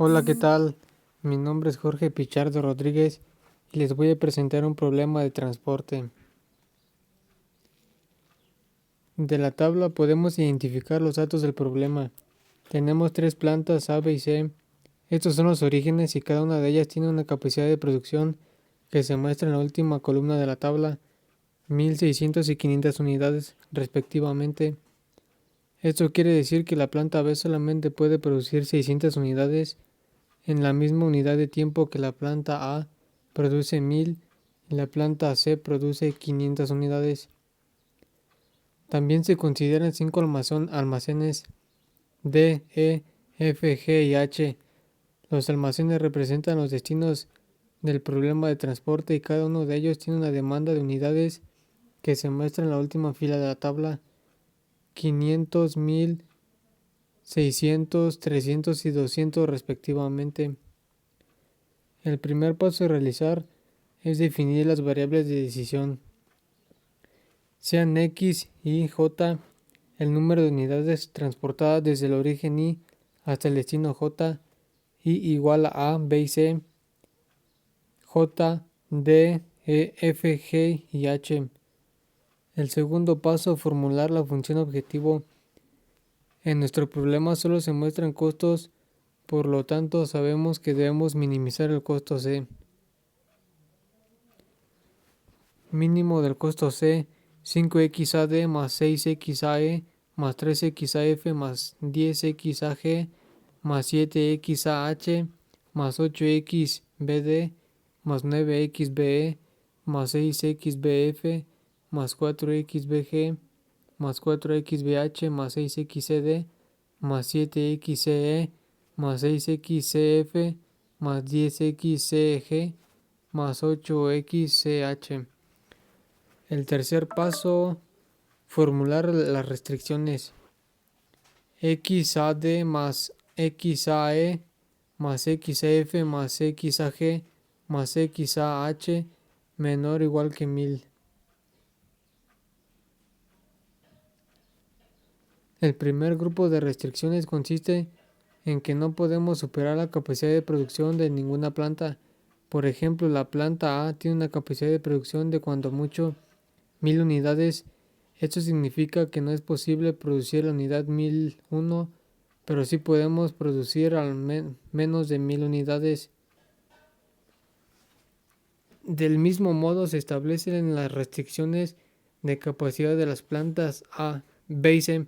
Hola, ¿qué tal? Mi nombre es Jorge Pichardo Rodríguez y les voy a presentar un problema de transporte. De la tabla podemos identificar los datos del problema. Tenemos tres plantas A, B y C. Estos son los orígenes y cada una de ellas tiene una capacidad de producción que se muestra en la última columna de la tabla, 1600 y 500 unidades respectivamente. Esto quiere decir que la planta B solamente puede producir 600 unidades en la misma unidad de tiempo que la planta A produce 1000 y la planta C produce 500 unidades. También se consideran 5 almacenes D, E, F, G y H. Los almacenes representan los destinos del problema de transporte y cada uno de ellos tiene una demanda de unidades que se muestra en la última fila de la tabla: 500, 1000, 600, 300 y 200 respectivamente. El primer paso a realizar es definir las variables de decisión, sean X, Y, J, el número de unidades transportadas desde el origen Y hasta el destino J, Y igual a B y C, J, D, E, F, G y H. El segundo paso, formular la función objetivo. En nuestro problema solo se muestran costos, por lo tanto sabemos que debemos minimizar el costo C. Mínimo del costo C: 5xAD más 6xAE más 3xAF más 10xAG más 7xAH más 8xBD más 9xBE más 6xBF más 4xBG más 4xBH más 6xCD más 7xCE más 6xCF más 10xCG más 8xCH. El tercer paso, formular las restricciones: xAD más xAE más xAF más xAG más xAH menor o igual que 1000. El primer grupo de restricciones consiste en que no podemos superar la capacidad de producción de ninguna planta. Por ejemplo, la planta A tiene una capacidad de producción de cuando mucho 1000 unidades. Esto significa que no es posible producir la unidad 1001, pero sí podemos producir menos de 1000 unidades. Del mismo modo, se establecen las restricciones de capacidad de las plantas A, B y C: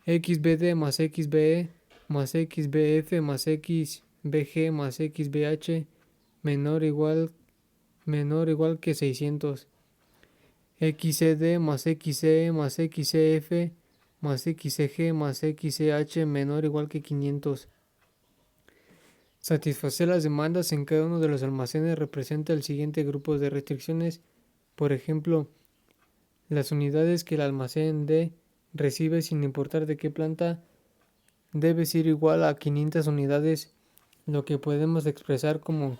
XBD más XBE más XBF más XBG más XBH menor o igual que 600. XCD más XCE más XCF más XCG más XCH menor o igual que 500. Satisfacer las demandas en cada uno de los almacenes representa el siguiente grupo de restricciones. Por ejemplo, las unidades que el almacén D recibe sin importar de qué planta debe ser igual a 500 unidades, lo que podemos expresar como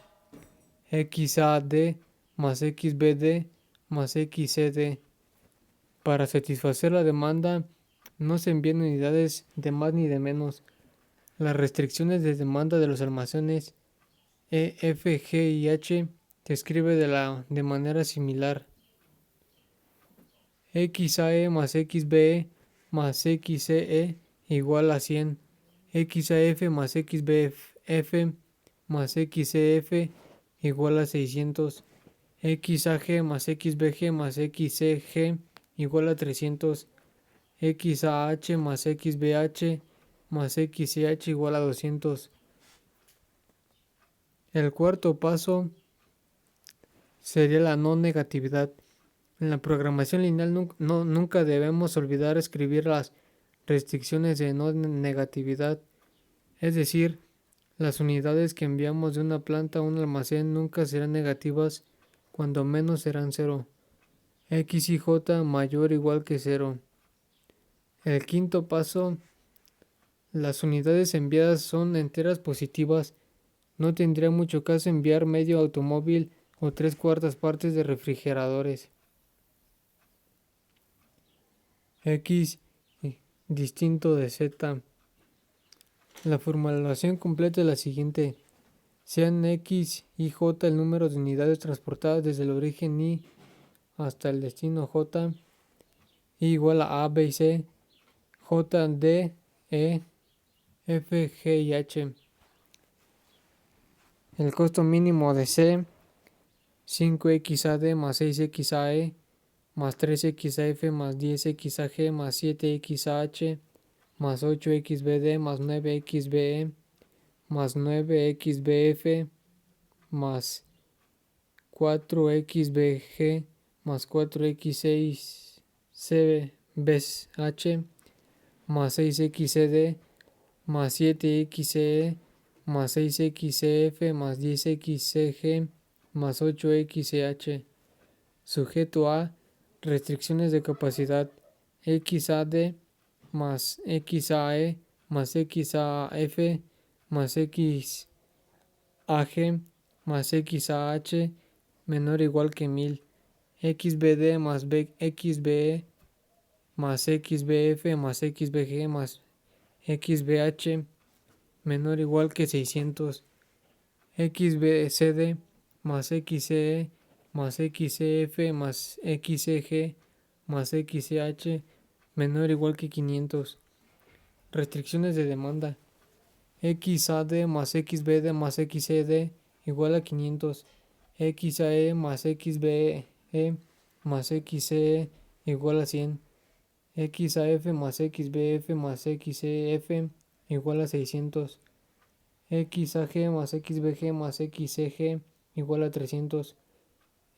XAD más XBD más XCD. Para satisfacer la demanda no se envían unidades de más ni de menos. Las restricciones de demanda de los almacenes E, F, G y H se escribe de manera similar: XAE más XBE más XCE igual a 100, XAF más XBF más XCF igual a 600, XAG más XBG más XCG igual a 300, XAH más XBH más XCH igual a 200. El cuarto paso sería la no negatividad. En la programación lineal nunca debemos olvidar escribir las restricciones de no negatividad, es decir, las unidades que enviamos de una planta a un almacén nunca serán negativas, cuando menos serán 0. X y J mayor o igual que 0. El quinto paso, las unidades enviadas son enteras positivas. No tendría mucho caso enviar medio automóvil o 3/4 partes de refrigeradores. X distinto de Z. La formulación completa es la siguiente. Sean X y J el número de unidades transportadas desde el origen I hasta el destino J, I igual a B y C, J, D, E, F, G y H. El costo mínimo de C, 5XAD más 6XAE más 3XAF más 10XAG más 7XAH más 8XBD más 9XBE más 9XBF más 4XBG más 4X6CBH más 6XCD más 7XCE más 6XCF más 10XCG más 8XCH. Sujeto a restricciones de capacidad XAD más XAE más XAF más XAG más XAH menor o igual que 1000, XBD más XBE más XBF más XBG más XBH menor o igual que 600, XBCD más XCE más XCF más XCG más XCH menor o igual que 500. Restricciones de demanda. XAD más XBD más XCD igual a 500. XAE más XBE más XCE igual a 100. XAF más XBF más XCF igual a 600. XAG más XBG más XCG igual a 300.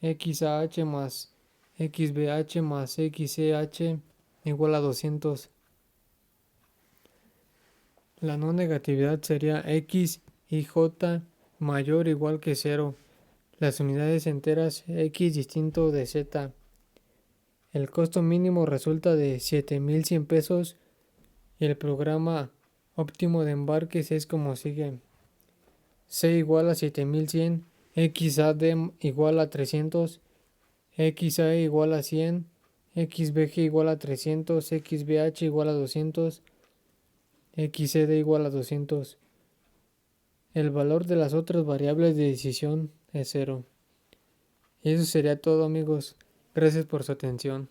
XAH más XBH más XCH igual a 200. La no negatividad sería X y J mayor o igual que 0. Las unidades enteras X distinto de Z. El costo mínimo resulta de 7,100 pesos y el programa óptimo de embarques es como sigue. C igual a 7,100, XAD igual a 300, XAE igual a 100, XBG igual a 300, XBH igual a 200, XCD igual a 200. El valor de las otras variables de decisión es 0. Y eso sería todo, amigos. Gracias por su atención.